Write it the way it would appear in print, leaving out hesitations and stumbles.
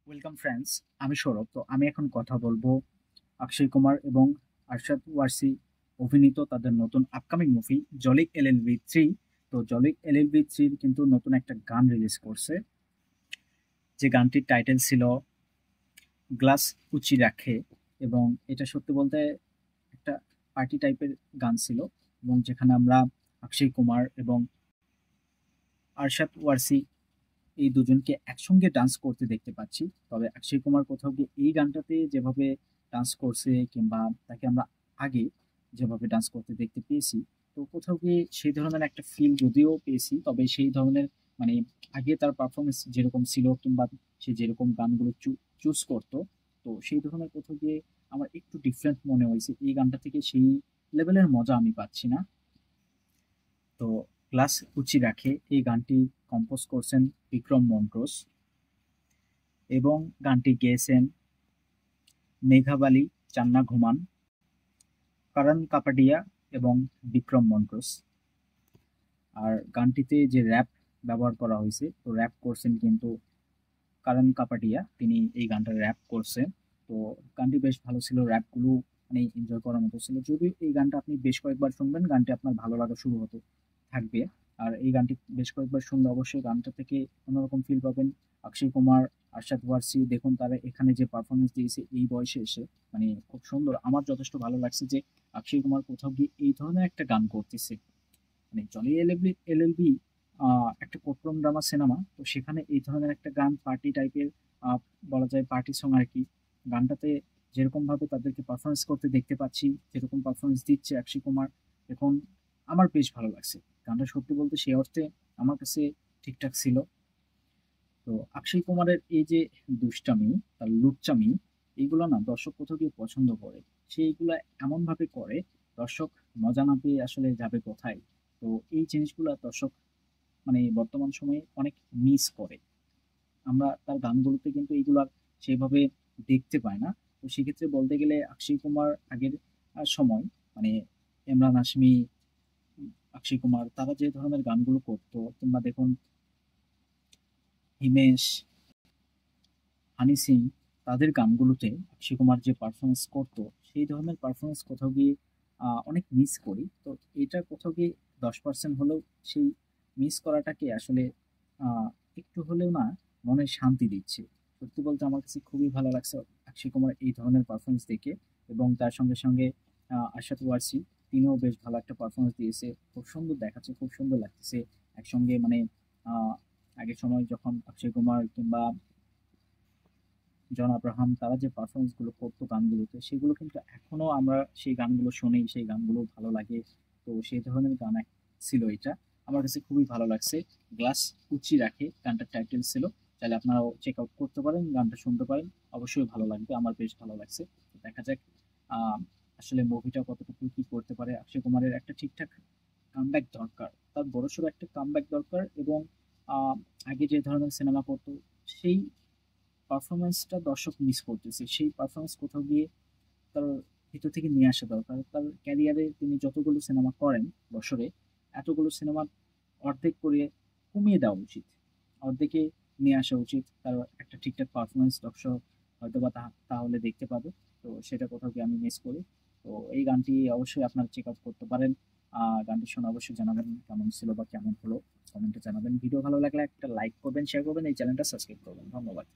Welcome friends, আমি সৌরভ। তো আমি এখন কথা বলবো অক্ষয় কুমার এবং আরশাদ ওয়ারসি অভিনীত তাদের নতুন আপকামিং মুভি জলি এলএলবি 3। তো জলি এলএলবি 3 কিন্তু নতুন একটা গান রিলিজ করছে, যে গানটির টাইটেল ছিল গ্লাস উঁচি রাখে। এবং এটা সত্যি বলতে একটা পার্টি টাইপের গান ছিল, এবং যেখানে আমরা অক্ষয় কুমার এবং আরশাদ ওয়ারসি এই দুজনকে একসঙ্গে ডান্স করতে দেখতে পাচ্ছি। তবে অক্ষয় কুমার কোথাও গিয়ে এই গানটাতে যেভাবে ডান্স করছে, কিংবা তাকে আমরা আগে যেভাবে ডান্স করতে দেখতে পেয়েছি, তো কোথাও গিয়ে সেই ধরনের একটা ফিল যদিও পেয়েছি, তবে সেই ধরনের মানে আগে তার পারফরমেন্স যেরকম ছিল, কিংবা সে যেরকম গানগুলো চুজ করতো, তো সেই ধরনের কোথাও গিয়ে আমার একটু ডিফারেন্ট মনে হয়েছে। এই গানটা থেকে সেই লেভেলের মজা আমি পাচ্ছি না। তো গ্লাস উঁচি রাখে এই গানটি কম্পোজ করছেন বিক্রম মন্ট্রোস, এবং গানটি গেয়েছেন মেঘাবালি, চান্না ঘুমান, কারণ কাপাডিয়া এবং বিক্রম মন্ট্রোস। আর গানটিতে যে র্যাপ ব্যবহার করা হয়েছে, তো র্যাপ করছেন কিন্তু কারণ কাপাডিয়া, তিনি এই গানটা র্যাপ করছেন। তো গানটি বেশ ভালো ছিল, র্যাপগুলো মানে এনজয় করার মতো ছিল। যদিও এই গানটা আপনি বেশ কয়েকবার শুনবেন, গানটি আপনার ভালো লাগা শুরু হতে থাকবে। আর এই গানটি বেশ কয়েকবার শুনলে অবশ্যই গানটা থেকে অন্যরকম ফিল পাবেন। অক্ষয় কুমার, আরশাদ ওয়ারসি, দেখুন তারা এখানে যে পারফরমেন্স দিয়েছে এই বয়সে এসে, মানে খুব সুন্দর। আমার যথেষ্ট ভালো লাগছে যে অক্ষয় কুমার কোথাও গিয়ে এই ধরনের একটা গান করতেছে। মানে জলি এলএলবি এলএলবি একটা কোট্রম ড্রামা সিনেমা, তো সেখানে এই ধরনের একটা গান পার্টি টাইপের, বলা যায় পার্টি সং আর কি। গানটাতে যেরকম ভাবে তাদেরকে পারফরমেন্স করতে দেখতে পাচ্ছি, যেরকম পারফরমেন্স দিচ্ছে অক্ষয় কুমার, এখন আমার বেশ ভালো লাগছে। গানটা সত্যি বলতে সেই অর্থে আমার কাছে ঠিকঠাক ছিল। তো অক্ষয় কুমারের এই যে দুষ্টামি, তার লুচ্চামি, এইগুলো না দর্শক কোথাও গিয়ে পছন্দ করে। সে এইগুলো এমন ভাবে করে, দর্শক মজা না পেয়ে আসলে যাবে কোথায়। তো এই জিনিসগুলো দর্শক মানে বর্তমান সময়ে অনেক মিস করে। আমরা তার গানগুলোতে কিন্তু এইগুলা সেভাবে দেখতে পাই না। তো সেক্ষেত্রে বলতে গেলে অক্ষয় কুমার আগের সময়, মানে ইমরান হাশমি, অক্ষয় কুমার তারা যে ধরনের গানগুলো করতো, কিংবা দেখুন হিমেশ, হানি সিং, তাদের গানগুলোতে অক্ষয় কুমার যে পারফরমেন্স করতো, সেই ধরনের পারফরমেন্স কোথাও গিয়ে অনেক মিস করি। তো এটা কোথাও গিয়ে 10% হলেও সেই মিস করাটাকে আসলে আহ, একটু হলেও না মনে শান্তি দিচ্ছে। সত্যি বলতে আমার কাছে খুবই ভালো লাগছে অক্ষয় কুমার এই ধরনের পারফরমেন্স দেখে। এবং তার সঙ্গে সঙ্গে আশাদ ওয়ারসি, তিনিও বেশ ভালো একটা পারফরমেন্স দিয়েছে, খুব সুন্দর দেখাচ্ছে, খুব সুন্দর লাগতেছে একসঙ্গে। মানে আহ আগের সময় যখন অক্ষয় কুমার কিংবা জন আব্রাহাম তারা যে পারফরমেন্স গুলো করতো গানগুলোতে, সেগুলো কিন্তু এখনো আমরা সেই গানগুলো শুনি, সেই গানগুলো ভালো লাগে। তো সেই ধরনের গান ছিল এটা, আমার কাছে খুবই ভালো লাগছে। গ্লাস উঁচি রাখে গানটার টাইটেল ছিল, তাহলে আপনারাও চেক আউট করতে পারেন, গানটা শুনতে পারেন, অবশ্যই ভালো লাগবে। আমার বেশ ভালো লাগছে। তো দেখা যাক আহ আসলে মুভিটা কতটুকু কি করতে পারে। অক্ষয় কুমারের একটা ঠিকঠাক কামব্যাক দরকার, তার বড়সড় একটা কামব্যাক দরকার। এবং আহ আগে যে ধরনের সিনেমা করতো, সেই পারফরমেন্সটা দর্শক মিস করতেছে। সেই পারফরমেন্স কোথাও গিয়ে তার ভিতর থেকে নিয়ে আসা দরকার। তার ক্যারিয়ারে তিনি যতগুলো সিনেমা করেন বছরে, এতগুলো সিনেমা অর্ধেক করে কমিয়ে দেওয়া উচিত, অর্ধেকে নিয়ে আসা উচিত। তার একটা ঠিকঠাক পারফরমেন্স দর্শক হয়তো বা তাহলে দেখতে পাবে। তো সেটা কোথাও গিয়ে আমি মিস করি। তো এই গানটি অবশ্যই আপনারা চেক আউট করতে পারেন। গানটি শুনে অবশ্যই জানাবেন কেমন ছিল বা কেমন হলো, কমেন্টে জানাবেন। ভিডিও ভালো লাগলে একটা লাইক করবেন, শেয়ার করবেন, এই চ্যানেলটা সাবস্ক্রাইব করবেন। ধন্যবাদ।